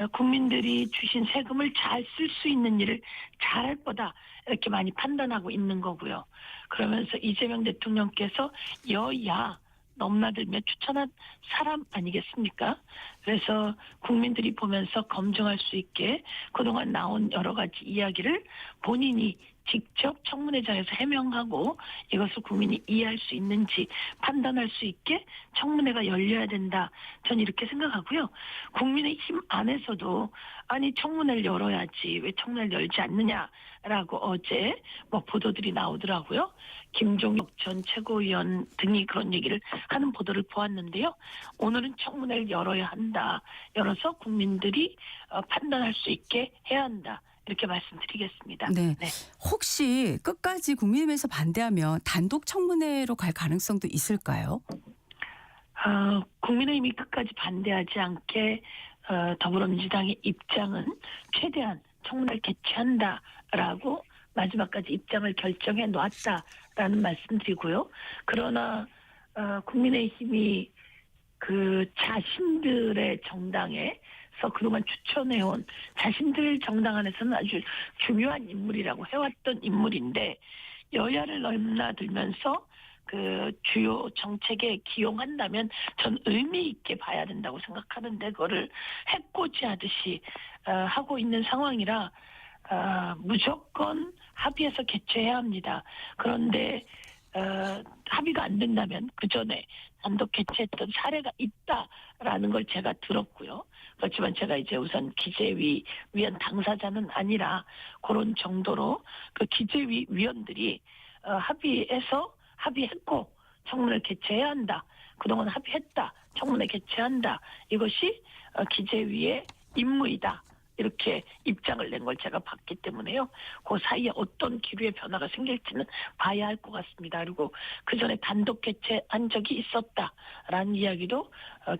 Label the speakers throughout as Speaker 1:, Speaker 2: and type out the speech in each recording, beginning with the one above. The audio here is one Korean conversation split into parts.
Speaker 1: 국민들이 주신 세금을 잘 쓸 수 있는 일을 잘할 거다 이렇게 많이 판단하고 있는 거고요. 그러면서 이재명 대통령께서 여야 넘나들며 추천한 사람 아니겠습니까? 그래서 국민들이 보면서 검증할 수 있게 그동안 나온 여러 가지 이야기를 본인이 직접 청문회장에서 해명하고 이것을 국민이 이해할 수 있는지 판단할 수 있게 청문회가 열려야 된다. 저는 이렇게 생각하고요. 국민의힘 안에서도 아니 청문회를 열어야지 왜 청문회를 열지 않느냐라고 어제 보도들이 나오더라고요. 김종혁 전 최고위원 등이 그런 얘기를 하는 보도를 보았는데요. 오늘은 청문회를 열어야 한다. 열어서 국민들이 판단할 수 있게 해야 한다. 이렇게 말씀드리겠습니다.
Speaker 2: 네.
Speaker 1: 네.
Speaker 2: 혹시 끝까지 국민의힘에서 반대하면 단독 청문회로 갈 가능성도 있을까요?
Speaker 1: 국민의힘이 끝까지 반대하지 않게 더불어민주당의 입장은 최대한 청문회를 개최한다라고 마지막까지 입장을 결정해 놨다라는 말씀드리고요. 그러나 국민의힘이 그 자신들의 정당에서 그동안 추천해온 자신들 정당 안에서는 아주 중요한 인물이라고 해왔던 인물인데 여야를 넘나들면서 그 주요 정책에 기용한다면 전 의미 있게 봐야 된다고 생각하는데 그거를 해코지하듯이 하고 있는 상황이라 무조건 합의해서 개최해야 합니다. 그런데 합의가 안 된다면 그 전에 단독 개최했던 사례가 있다라는 걸 제가 들었고요. 그렇지만 제가 이제 우선 기재위 위원 당사자는 아니라 그런 정도로 그 기재위 위원들이 합의했고 청문회를 개최해야 한다. 그동안 합의했다. 청문회 개최한다. 이것이 기재위의 임무이다. 이렇게 입장을 낸 걸 제가 봤기 때문에요. 그 사이에 어떤 기류의 변화가 생길지는 봐야 할 것 같습니다. 그리고 그 전에 단독 개최한 적이 있었다라는 이야기도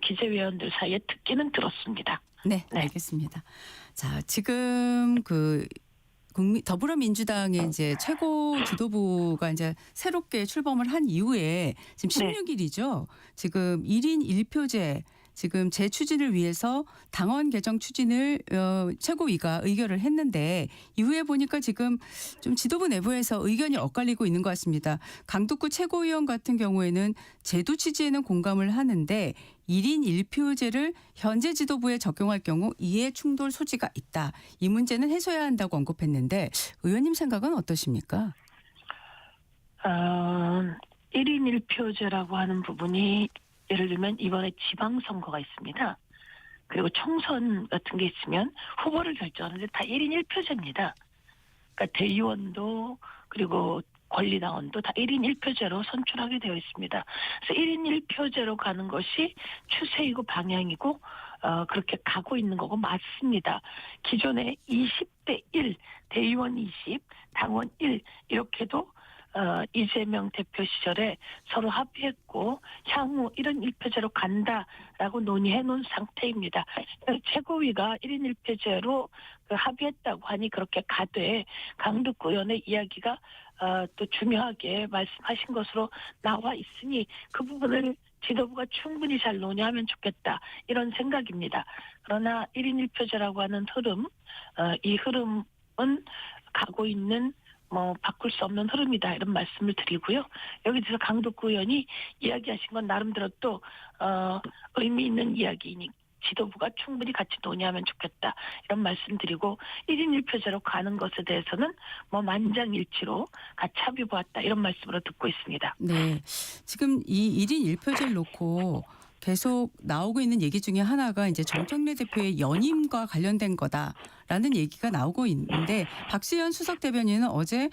Speaker 1: 기재위원들 사이에 듣기는 들었습니다.
Speaker 2: 네, 알겠습니다. 자, 지금 더불어민주당의 이제 최고 지도부가 이제 새롭게 출범을 한 이후에 지금 16일이죠. 지금 1인 1표제 지금 재추진을 위해서 당원 개정 추진을 최고위가 의결을 했는데 이후에 보니까 지금 좀 지도부 내부에서 의견이 엇갈리고 있는 것 같습니다. 강덕구 최고위원 같은 경우에는 제도 취지에는 공감을 하는데 1인 1표제를 현재 지도부에 적용할 경우 이해 충돌 소지가 있다. 이 문제는 해소해야 한다고 언급했는데 의원님 생각은 어떠십니까?
Speaker 1: 1인 1표제라고 하는 부분이 예를 들면 이번에 지방선거가 있습니다. 그리고 총선 같은 게 있으면 후보를 결정하는데 다 1인 1표제입니다. 그러니까 대의원도 그리고 권리당원도 다 1인 1표제로 선출하게 되어 있습니다. 그래서 1인 1표제로 가는 것이 추세이고 방향이고 그렇게 가고 있는 거고 맞습니다. 기존에 20대 1, 대의원 20, 당원 1 이렇게도 이재명 대표 시절에 서로 합의했고 향후 1인 1표제로 간다라고 논의해 놓은 상태입니다. 최고위가 1인 1표제로 합의했다고 하니 그렇게 가되 강덕구 의원의 이야기가 또 중요하게 말씀하신 것으로 나와 있으니 그 부분을 지도부가 충분히 잘 논의하면 좋겠다 이런 생각입니다. 그러나 1인 1표제라고 하는 흐름, 이 흐름은 가고 있는 바꿀 수 없는 흐름이다 이런 말씀을 드리고요. 여기서 강덕구 의원이 이야기하신 건 나름대로 또 의미 있는 이야기이니 지도부가 충분히 같이 논의하면 좋겠다 이런 말씀드리고 1인 1표제로 가는 것에 대해서는 만장일치로 같이 합의 보았다 이런 말씀으로 듣고 있습니다.
Speaker 2: 네, 지금 이 1인 1표제를 놓고 계속 나오고 있는 얘기 중에 하나가 이제 정청래 대표의 연임과 관련된 거다라는 얘기가 나오고 있는데 박시현 수석 대변인은 어제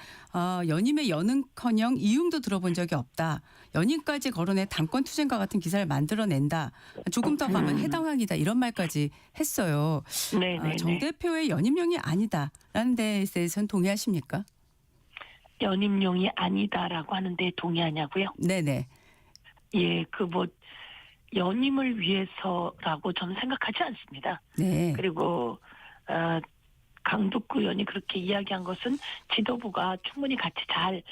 Speaker 2: 연임의 연은커녕 이용도 들어본 적이 없다. 연임까지 거론해 당권 투쟁과 같은 기사를 만들어낸다. 조금 더 가면 해당항이다. 이런 말까지 했어요. 정 대표의 연임용이 아니다라는 데에 대해서는 동의하십니까?
Speaker 1: 연임용이 아니다라고 하는데 동의하냐고요?
Speaker 2: 네네.
Speaker 1: 예, 연임을 위해서라고 저는 생각하지 않습니다.
Speaker 2: 네.
Speaker 1: 그리고 강덕구 의원이 그렇게 이야기한 것은 지도부가 충분히 같이 잘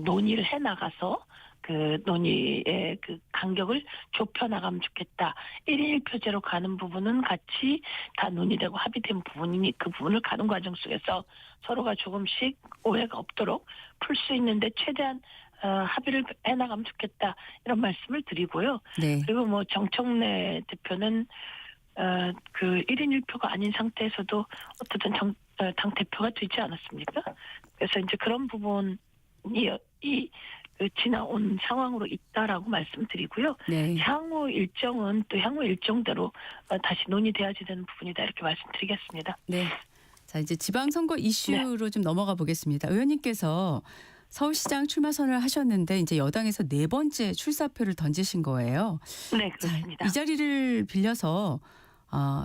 Speaker 1: 논의를 해나가서 그 논의의 그 간격을 좁혀 나가면 좋겠다. 1인 1표제로 가는 부분은 같이 다 논의되고 합의된 부분이니 그 부분을 가는 과정 속에서 서로가 조금씩 오해가 없도록 풀 수 있는데 최대한 합의를 해나가면 좋겠다. 이런 말씀을 드리고요.
Speaker 2: 네.
Speaker 1: 그리고 뭐 정청래 대표는 그 1인 1표가 아닌 상태에서도 어쨌든 당 대표가 되지 않았습니까? 그래서 이제 그런 부분이 그 지나온 상황으로 있다라고 말씀드리고요.
Speaker 2: 네.
Speaker 1: 향후 일정은 또 향후 일정대로 다시 논의돼야지 되는 부분이다 이렇게 말씀드리겠습니다.
Speaker 2: 네. 자, 이제 지방선거 이슈로 좀 넘어가 보겠습니다. 의원님께서 서울시장 출마 선언을 하셨는데 이제 여당에서 네 번째 출사표를 던지신 거예요.
Speaker 1: 네,
Speaker 2: 자,
Speaker 1: 그렇습니다.
Speaker 2: 이 자리를 빌려서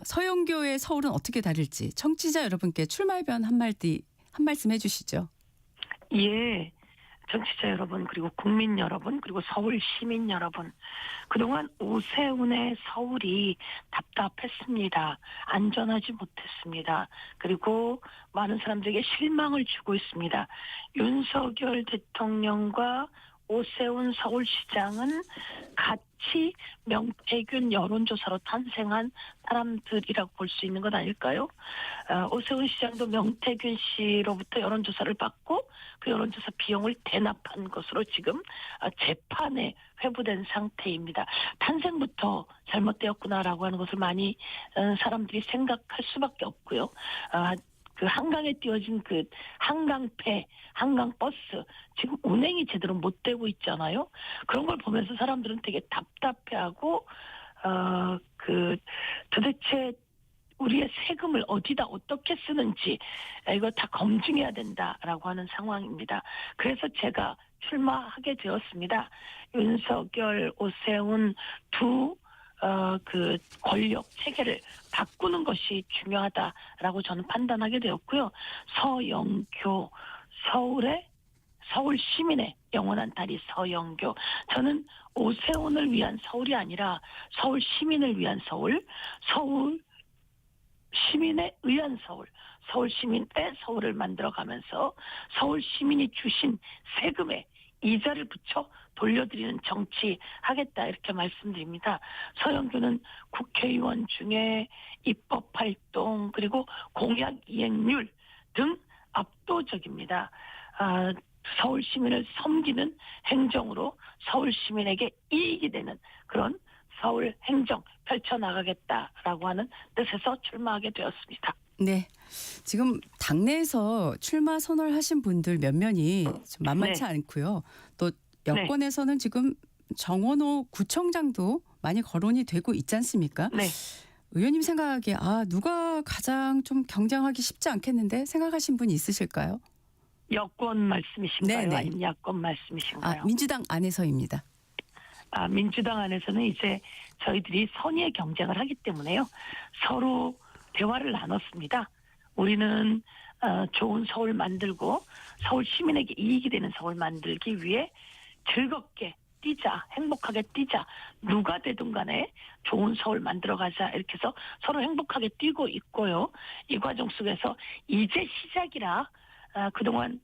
Speaker 2: 서영교의 서울은 어떻게 다를지 청취자 여러분께 출마의변 한 말씀 해주시죠.
Speaker 1: 예. 정치자 여러분 그리고 국민 여러분 그리고 서울 시민 여러분 그동안 오세훈의 서울이 답답했습니다. 안전하지 못했습니다. 그리고 많은 사람들에게 실망을 주고 있습니다. 윤석열 대통령과 오세훈 서울시장은 같이 명태균 여론조사로 탄생한 사람들이라고 볼 수 있는 것 아닐까요? 오세훈 시장도 명태균 씨로부터 여론조사를 받고 그 여론조사 비용을 대납한 것으로 지금 재판에 회부된 상태입니다. 탄생부터 잘못되었구나라고 하는 것을 많이 사람들이 생각할 수밖에 없고요. 그 한강에 띄워진 그 한강패, 한강버스 지금 운행이 제대로 못 되고 있잖아요. 그런 걸 보면서 사람들은 되게 답답해하고 그 도대체 우리의 세금을 어디다 어떻게 쓰는지 이거 다 검증해야 된다라고 하는 상황입니다. 그래서 제가 출마하게 되었습니다. 윤석열, 오세훈 그 권력 체계를 바꾸는 것이 중요하다라고 저는 판단하게 되었고요. 서영교, 서울 시민의 영원한 다리 서영교. 저는 오세훈을 위한 서울이 아니라 서울 시민을 위한 서울 시민에 의한 서울 시민의 서울을 만들어가면서 서울 시민이 주신 세금에 이자를 붙여 돌려드리는 정치 하겠다 이렇게 말씀드립니다. 서영교는 국회의원 중에 입법활동 그리고 공약 이행률 등 압도적입니다. 서울 시민을 섬기는 행정으로 서울 시민에게 이익이 되는 그런 서울 행정 펼쳐나가겠다라고 하는 뜻에서 출마하게 되었습니다.
Speaker 2: 네. 지금 당내에서 출마 선언을 하신 분들 몇몇이 좀 만만치 않고요. 또 여권에서는 지금 정원호 구청장도 많이 거론이 되고 있지 않습니까?
Speaker 1: 네.
Speaker 2: 의원님 생각하기에 누가 가장 좀 경쟁하기 쉽지 않겠는데 생각하신 분이 있으실까요?
Speaker 1: 여권 말씀이신가요?
Speaker 2: 네네.
Speaker 1: 아니면 야권 말씀이신가요?
Speaker 2: 민주당 안에서입니다.
Speaker 1: 민주당 안에서는 이제 저희들이 선의의 경쟁을 하기 때문에요. 서로 대화를 나눴습니다. 우리는 좋은 서울 만들고 서울 시민에게 이익이 되는 서울 만들기 위해 즐겁게 뛰자, 행복하게 뛰자, 누가 되든 간에 좋은 서울 만들어가자 이렇게 해서 서로 행복하게 뛰고 있고요. 이 과정 속에서 이제 시작이라 그동안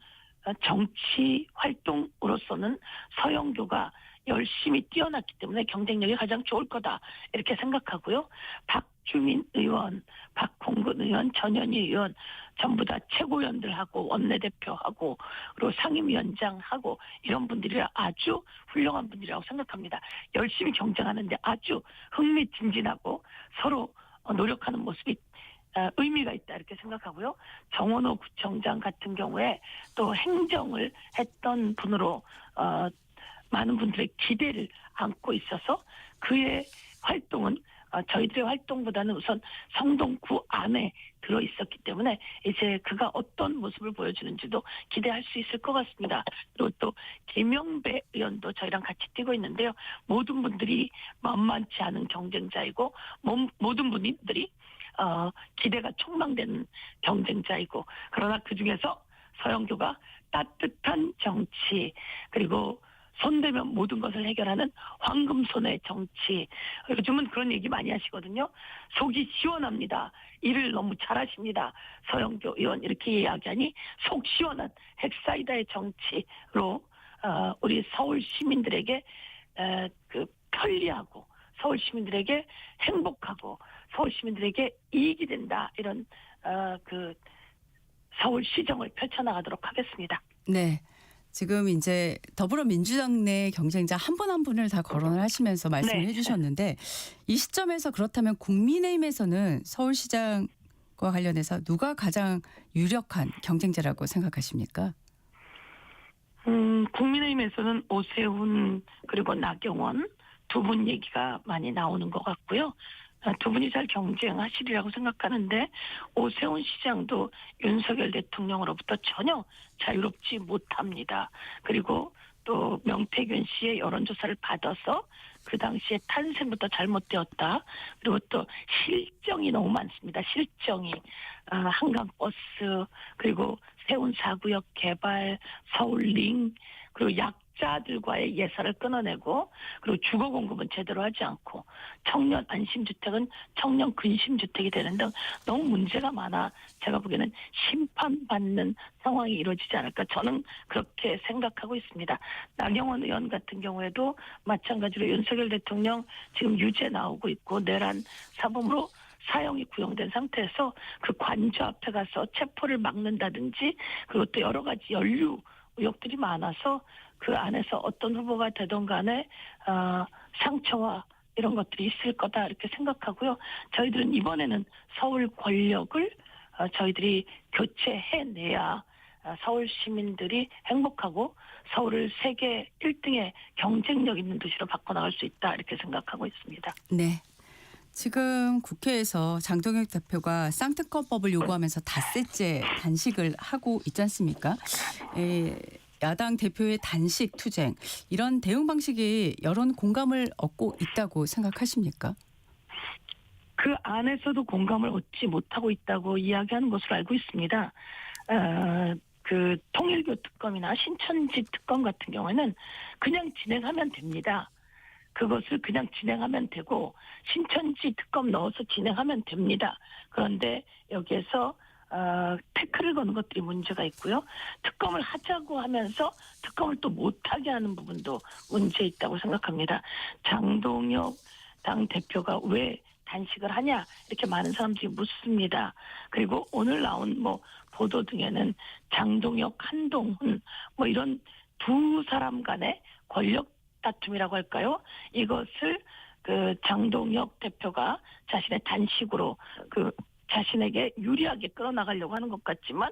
Speaker 1: 정치 활동으로서는 서영교가 열심히 뛰어났기 때문에 경쟁력이 가장 좋을 거다 이렇게 생각하고요. 박주민 의원, 박홍근 의원, 전현희 의원 전부 다 최고위원들하고 원내대표하고 그리고 상임위원장하고 이런 분들이 아주 훌륭한 분들이라고 생각합니다. 열심히 경쟁하는데 아주 흥미진진하고 서로 노력하는 모습이 의미가 있다 이렇게 생각하고요. 정원호 구청장 같은 경우에 또 행정을 했던 분으로 많은 분들의 기대를 안고 있어서 그의 활동은 저희들의 활동보다는 우선 성동구 안에 들어 있었기 때문에 이제 그가 어떤 모습을 보여주는지도 기대할 수 있을 것 같습니다. 그리고 또 김영배 의원도 저희랑 같이 뛰고 있는데요. 모든 분들이 만만치 않은 경쟁자이고 모든 분들이 기대가 촉망되는 경쟁자이고 그러나 그중에서 서영교가 따뜻한 정치 그리고 손대면 모든 것을 해결하는 황금손의 정치. 요즘은 그런 얘기 많이 하시거든요. 속이 시원합니다. 일을 너무 잘하십니다. 서영교 의원 이렇게 이야기하니 속 시원한 헥사이다의 정치로 우리 서울 시민들에게 그 편리하고 서울 시민들에게 행복하고 서울 시민들에게 이익이 된다 이런 그 서울시정을 펼쳐나가도록 하겠습니다.
Speaker 2: 네. 지금 이제 더불어민주당 내 경쟁자 한 분 한 분을 다 거론을 하시면서 말씀을
Speaker 1: 네.
Speaker 2: 해주셨는데 이 시점에서 그렇다면 국민의힘에서는 서울시장과 관련해서 누가 가장 유력한 경쟁자라고 생각하십니까?
Speaker 1: 국민의힘에서는 오세훈 그리고 나경원 두 분 얘기가 많이 나오는 것 같고요. 두 분이 잘 경쟁하시리라고 생각하는데 오세훈 시장도 윤석열 대통령으로부터 전혀 자유롭지 못합니다. 그리고 또 명태균 씨의 여론조사를 받아서 그 당시에 탄생부터 잘못되었다. 그리고 또 실정이 너무 많습니다. 실정이 한강버스 그리고 세운 4구역 개발 서울링 그리고 약자들과의 예산을 끊어내고 그리고 주거 공급은 제대로 하지 않고 청년 안심주택은 청년 근심주택이 되는 등 너무 문제가 많아 제가 보기에는 심판받는 상황이 이루어지지 않을까 저는 그렇게 생각하고 있습니다. 나경원 의원 같은 경우에도 마찬가지로 윤석열 대통령 지금 유죄 나오고 있고 내란 사범으로 사형이 구형된 상태에서 그 관저 앞에 가서 체포를 막는다든지 그리고 또 여러 가지 연루 의혹들이 많아서 그 안에서 어떤 후보가 되던 간에 상처와 이런 것들이 있을 거다 이렇게 생각하고요. 저희들은 이번에는 서울 권력을 저희들이 교체해내야 서울 시민들이 행복하고 서울을 세계 1등의 경쟁력 있는 도시로 바꿔나갈 수 있다 이렇게 생각하고 있습니다.
Speaker 2: 네. 지금 국회에서 장동혁 대표가 쌍특검법을 요구하면서 닷새째 단식을 하고 있지 않습니까? 야당 대표의 단식 투쟁 이런 대응 방식이 여론 공감을 얻고 있다고 생각하십니까?
Speaker 1: 그 안에서도 공감을 얻지 못하고 있다고 이야기하는 것으로 알고 있습니다. 그 통일교 특검이나 신천지 특검 같은 경우에는 그냥 진행하면 됩니다. 그것을 그냥 진행하면 되고 신천지 특검 넣어서 진행하면 됩니다. 그런데 여기에서 태클을 거는 것들이 문제가 있고요. 특검을 하자고 하면서 특검을 또 못하게 하는 부분도 문제 있다고 생각합니다. 장동혁 당 대표가 왜 단식을 하냐 이렇게 많은 사람들이 묻습니다. 그리고 오늘 나온 보도 등에는 장동혁, 한동훈 이런 두 사람 간의 권력 다툼이라고 할까요? 이것을 그 장동혁 대표가 자신의 단식으로 그 자신에게 유리하게 끌어나가려고 하는 것 같지만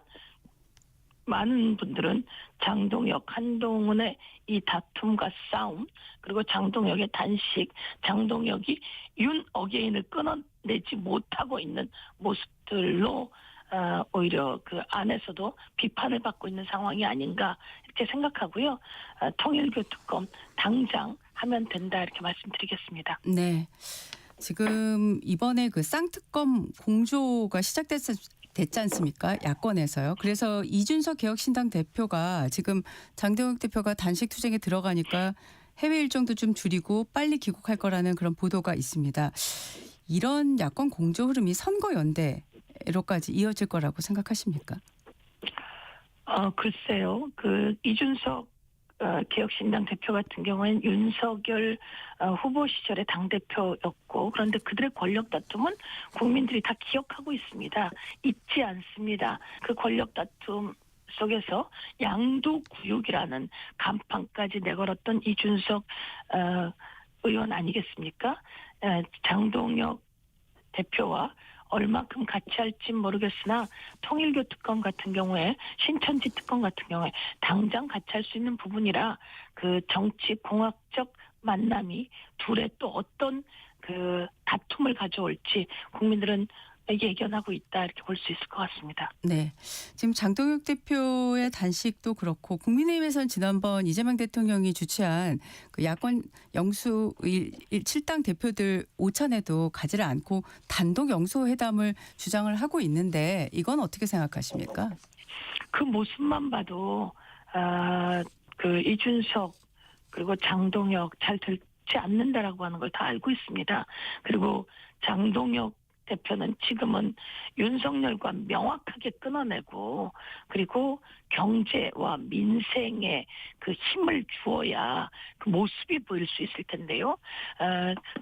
Speaker 1: 많은 분들은 장동혁, 한동훈의 이 다툼과 싸움 그리고 장동혁의 단식, 장동혁이 윤 어게인을 끊어내지 못하고 있는 모습들로 오히려 그 안에서도 비판을 받고 있는 상황이 아닌가 이렇게 생각하고요. 통일교 특검 당장 하면 된다 이렇게 말씀드리겠습니다.
Speaker 2: 네. 지금 이번에 그 쌍특검 공조가 시작됐지 않습니까? 야권에서요. 그래서 이준석 개혁신당 대표가 지금 장동혁 대표가 단식 투쟁에 들어가니까 해외 일정도 좀 줄이고 빨리 귀국할 거라는 그런 보도가 있습니다. 이런 야권 공조 흐름이 선거 연대로까지 이어질 거라고 생각하십니까?
Speaker 1: 글쎄요. 그 이준석 개혁신당 대표 같은 경우에는 윤석열 후보 시절의 당대표였고 그런데 그들의 권력 다툼은 국민들이 다 기억하고 있습니다. 잊지 않습니다. 그 권력 다툼 속에서 양도구역이라는 간판까지 내걸었던 이준석 의원 아니겠습니까? 장동혁 대표와 얼마큼 같이 할지 모르겠으나 통일교 특검 같은 경우에 신천지 특검 같은 경우에 당장 같이 할 수 있는 부분이라 그 정치 공학적 만남이 둘의 또 어떤 그 다툼을 가져올지 국민들은 예견하고 있다 이렇게 볼 수 있을 것 같습니다.
Speaker 2: 네. 지금 장동혁 대표의 단식도 그렇고 국민의힘에서는 지난번 이재명 대통령이 주최한 그 야권 영수 7당 대표들 오찬에도 가지를 않고 단독 영수회담을 주장을 하고 있는데 이건 어떻게 생각하십니까?
Speaker 1: 그 모습만 봐도 그 이준석 그리고 장동혁 잘 되지 않는다라고 하는 걸 다 알고 있습니다. 그리고 장동혁 대표는 지금은 윤석열과 명확하게 끊어내고 그리고 경제와 민생에 그 힘을 주어야 그 모습이 보일 수 있을 텐데요.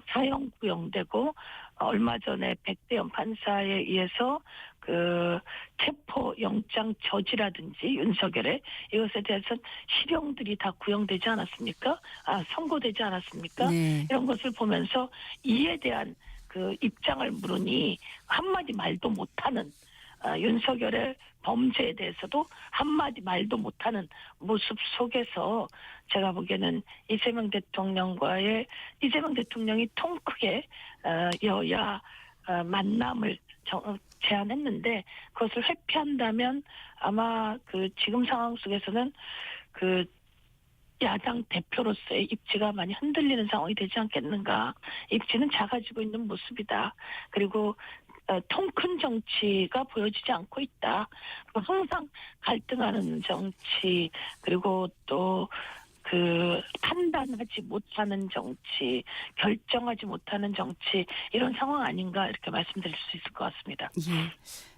Speaker 1: 사형 구형되고 얼마 전에 백대현 판사에 의해서 그 체포 영장 저지라든지 윤석열의 이것에 대해서 실형들이 다 구형되지 않았습니까? 선고되지 않았습니까?
Speaker 2: 네.
Speaker 1: 이런 것을 보면서 이에 대한 그 입장을 물으니 한마디 말도 못하는 윤석열의 범죄에 대해서도 한마디 말도 못하는 모습 속에서 제가 보기에는 이재명 대통령이 통 크게 여야 만남을 제안했는데 그것을 회피한다면 아마 그 지금 상황 속에서는 그 야당 대표로서의 입지가 많이 흔들리는 상황이 되지 않겠는가. 입지는 작아지고 있는 모습이다. 그리고 통 큰 정치가 보여지지 않고 있다. 그리고 항상 갈등하는 정치 그리고 또 그 판단하지 못하는 정치, 결정하지 못하는 정치 이런 상황 아닌가 이렇게 말씀드릴 수 있을 것 같습니다.
Speaker 2: 예.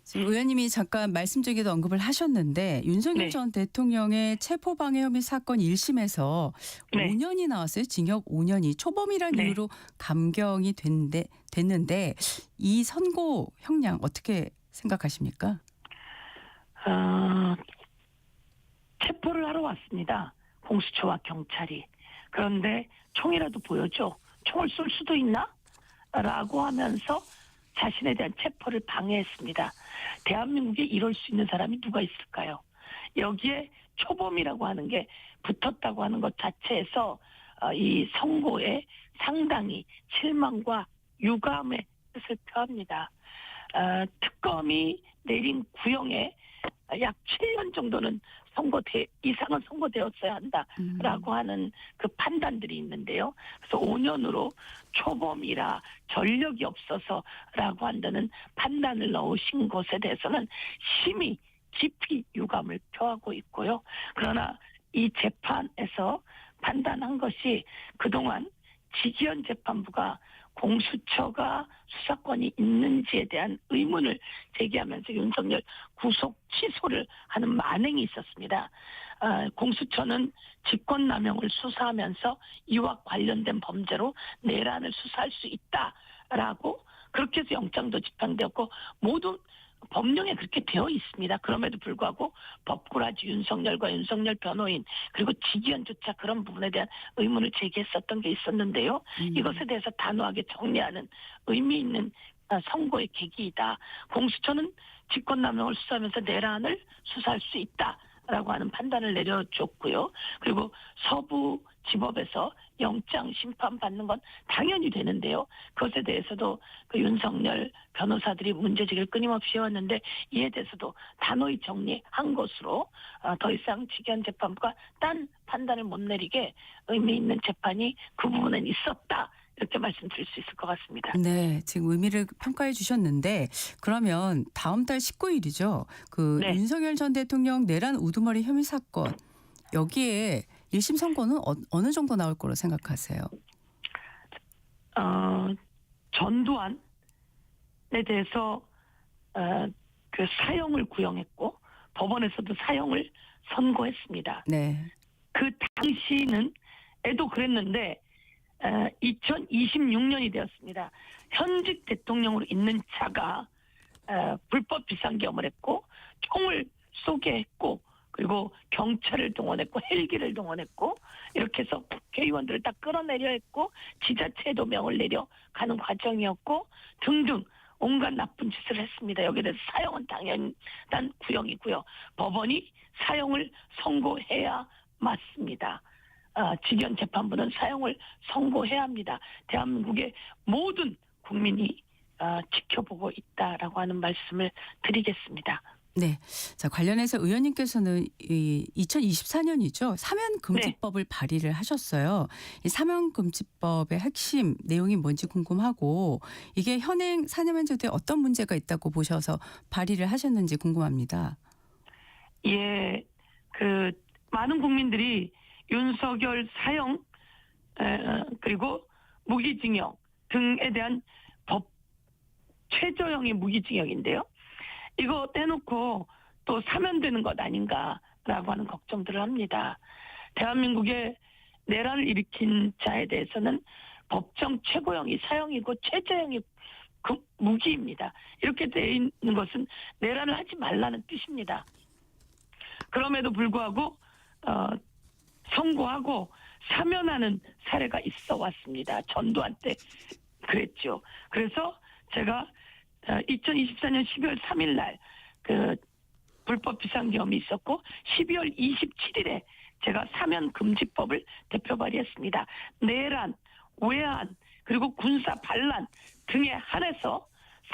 Speaker 2: 지금 의원님이 잠깐 말씀 중에도 언급을 하셨는데 윤석열
Speaker 1: 네.
Speaker 2: 전 대통령의 체포방해 혐의 사건 1심에서
Speaker 1: 네.
Speaker 2: 5년이 나왔어요. 징역 5년이 초범이란
Speaker 1: 네.
Speaker 2: 이유로 감경이 됐는데 이 선고 형량 어떻게 생각하십니까?
Speaker 1: 체포를 하러 왔습니다. 공수처와 경찰이. 그런데 총이라도 보여줘. 총을 쏠 수도 있나? 라고 하면서 자신에 대한 체포를 방해했습니다. 대한민국에 이럴 수 있는 사람이 누가 있을까요? 여기에 초범이라고 하는 게 붙었다고 하는 것 자체에서 이 선고에 상당히 실망과 유감의 뜻을 표합니다. 특검이 내린 구형에 약 7년 정도는 이상은 선고되었어야 한다라고 하는 그 판단들이 있는데요. 그래서 5년으로 초범이라 전력이 없어서라고 한다는 판단을 넣으신 것에 대해서는 심히 깊이 유감을 표하고 있고요. 그러나 이 재판에서 판단한 것이 그동안 지기현 재판부가 공수처가 수사권이 있는지에 대한 의문을 제기하면서 윤석열 구속 취소를 하는 만행이 있었습니다. 공수처는 직권남용을 수사하면서 이와 관련된 범죄로 내란을 수사할 수 있다라고 그렇게 해서 영장도 집행되었고 모든 법령에 그렇게 되어 있습니다. 그럼에도 불구하고 법꾸라지 윤석열과 윤석열 변호인 그리고 지기현조차 그런 부분에 대한 의문을 제기했었던 게 있었는데요. 이것에 대해서 단호하게 정리하는 의미 있는 선고의 계기이다. 공수처는 직권남용을 수사하면서 내란을 수사할 수 있다라고 하는 판단을 내려줬고요. 그리고 서부지법에서 영장 심판 받는 건 당연히 되는데요. 그것에 대해서도 그 윤석열 변호사들이 문제제기를 끊임없이 해왔는데 이에 대해서도 단호히 정리한 것으로 더 이상 지기현 재판부가 딴 판단을 못 내리게 의미 있는 재판이 그 부분엔 있었다. 이렇게 말씀드릴 수 있을 것 같습니다.
Speaker 2: 네, 지금 의미를 평가해 주셨는데 그러면 다음 달 19일이죠. 그
Speaker 1: 네.
Speaker 2: 윤석열 전 대통령 내란 우두머리 혐의 사건 여기에 1심 선고는 어느 정도 나올 거로 생각하세요?
Speaker 1: 전두환에 대해서 그 사형을 구형했고 법원에서도 사형을 선고했습니다.
Speaker 2: 네.
Speaker 1: 그 당시는 애도 그랬는데 2026년이 되었습니다. 현직 대통령으로 있는 자가 불법 비상계엄을 했고 총을 쏘게 했고 그리고 경찰을 동원했고 헬기를 동원했고 이렇게 해서 국회의원들을 다 끌어내려 했고 지자체에도 명을 내려 가는 과정이었고 등등 온갖 나쁜 짓을 했습니다. 여기에 대해서 사형은 당연한 구형이고요. 법원이 사형을 선고해야 맞습니다. 지기현 재판부는 사형을 선고해야 합니다. 대한민국의 모든 국민이 지켜보고 있다라고 하는 말씀을 드리겠습니다.
Speaker 2: 네. 자, 관련해서 의원님께서는 이 2024년이죠. 사면금지법을 발의를 하셨어요. 이 사면금지법의 핵심 내용이 뭔지 궁금하고 이게 현행 사내면 제도에 어떤 문제가 있다고 보셔서 발의를 하셨는지 궁금합니다.
Speaker 1: 예, 그 많은 국민들이 윤석열 사형 그리고 무기징역 등에 대한 법 최저형의 무기징역인데요. 이거 떼놓고 또 사면되는 것 아닌가라고 하는 걱정들을 합니다. 대한민국의 내란을 일으킨 자에 대해서는 법정 최고형이 사형이고 최저형이 그 무기입니다. 이렇게 돼 있는 것은 내란을 하지 말라는 뜻입니다. 그럼에도 불구하고 선고하고 사면하는 사례가 있어 왔습니다. 전두환 때 그랬죠. 그래서 제가 2024년 12월 3일 날 그 불법 비상계엄이 있었고 12월 27일에 제가 사면 금지법을 대표 발의했습니다. 내란, 외환, 그리고 군사 반란 등에 한해서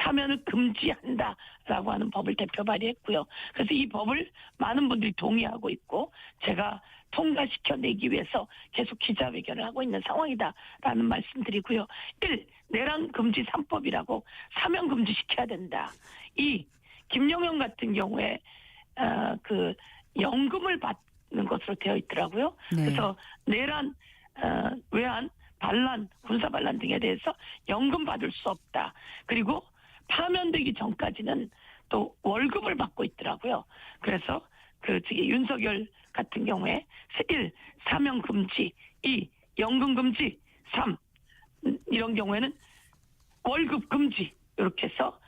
Speaker 1: 사면을 금지한다라고 하는 법을 대표 발의했고요. 그래서 이 법을 많은 분들이 동의하고 있고 제가 통과시켜내기 위해서 계속 기자회견을 하고 있는 상황이다라는 말씀드리고요. 1. 내란 금지 3법이라고 사면 금지시켜야 된다. 2. 김영현 같은 경우에 그 연금을 받는 것으로 되어 있더라고요.
Speaker 2: 네.
Speaker 1: 그래서 내란, 외환, 반란, 군사 반란 등에 대해서 연금 받을 수 없다. 그리고 파면되기 전까지는 또 월급을 받고 있더라고요. 그래서 윤석열 같은 경우에 1. 사면 금지, 2. 연금 금지, 3. 이런 경우에는 월급 금지 이렇게 해서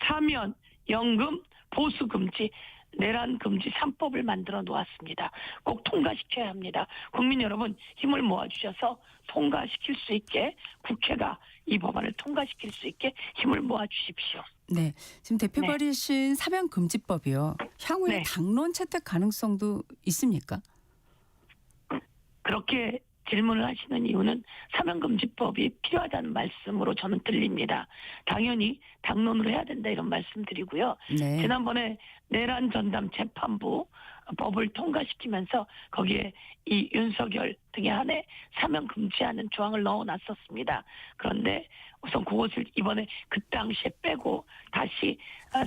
Speaker 1: 사면, 연금, 보수 금지, 내란 금지 3법을 만들어 놓았습니다. 꼭 통과시켜야 합니다. 국민 여러분 힘을 모아주셔서 통과시킬 수 있게 국회가 이 법안을 통과시킬 수 있게 힘을 모아주십시오.
Speaker 2: 네, 지금 대표
Speaker 1: 네.
Speaker 2: 발의하신 사면 금지법이요. 향후에
Speaker 1: 네.
Speaker 2: 당론 채택 가능성도 있습니까?
Speaker 1: 그렇게 질문을 하시는 이유는 사면금지법이 필요하다는 말씀으로 저는 들립니다. 당연히 당론으로 해야 된다 이런 말씀드리고요.
Speaker 2: 네.
Speaker 1: 지난번에 내란 전담 재판부 법을 통과시키면서 거기에 이 윤석열 등에 한해 사면 금지하는 조항을 넣어놨었습니다. 그런데 우선 그것을 이번에 그 당시에 빼고 다시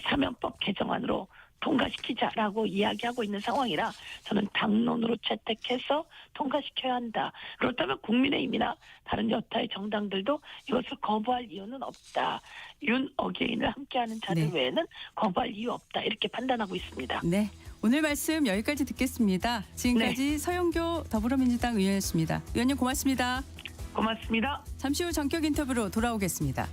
Speaker 1: 사면법 개정안으로 통과시키자라고 이야기하고 있는 상황이라 저는 당론으로 채택해서 통과시켜야 한다. 그렇다면 국민의힘이나 다른 여타의 정당들도 이것을 거부할 이유는 없다. 윤 어게인을 함께하는 자들
Speaker 2: 네.
Speaker 1: 외에는 거부할 이유 없다. 이렇게 판단하고 있습니다.
Speaker 2: 네, 오늘 말씀 여기까지 듣겠습니다. 지금까지 서영교 더불어민주당 의원이었습니다. 의원님 고맙습니다.
Speaker 1: 고맙습니다.
Speaker 2: 잠시 후 전격 인터뷰로 돌아오겠습니다.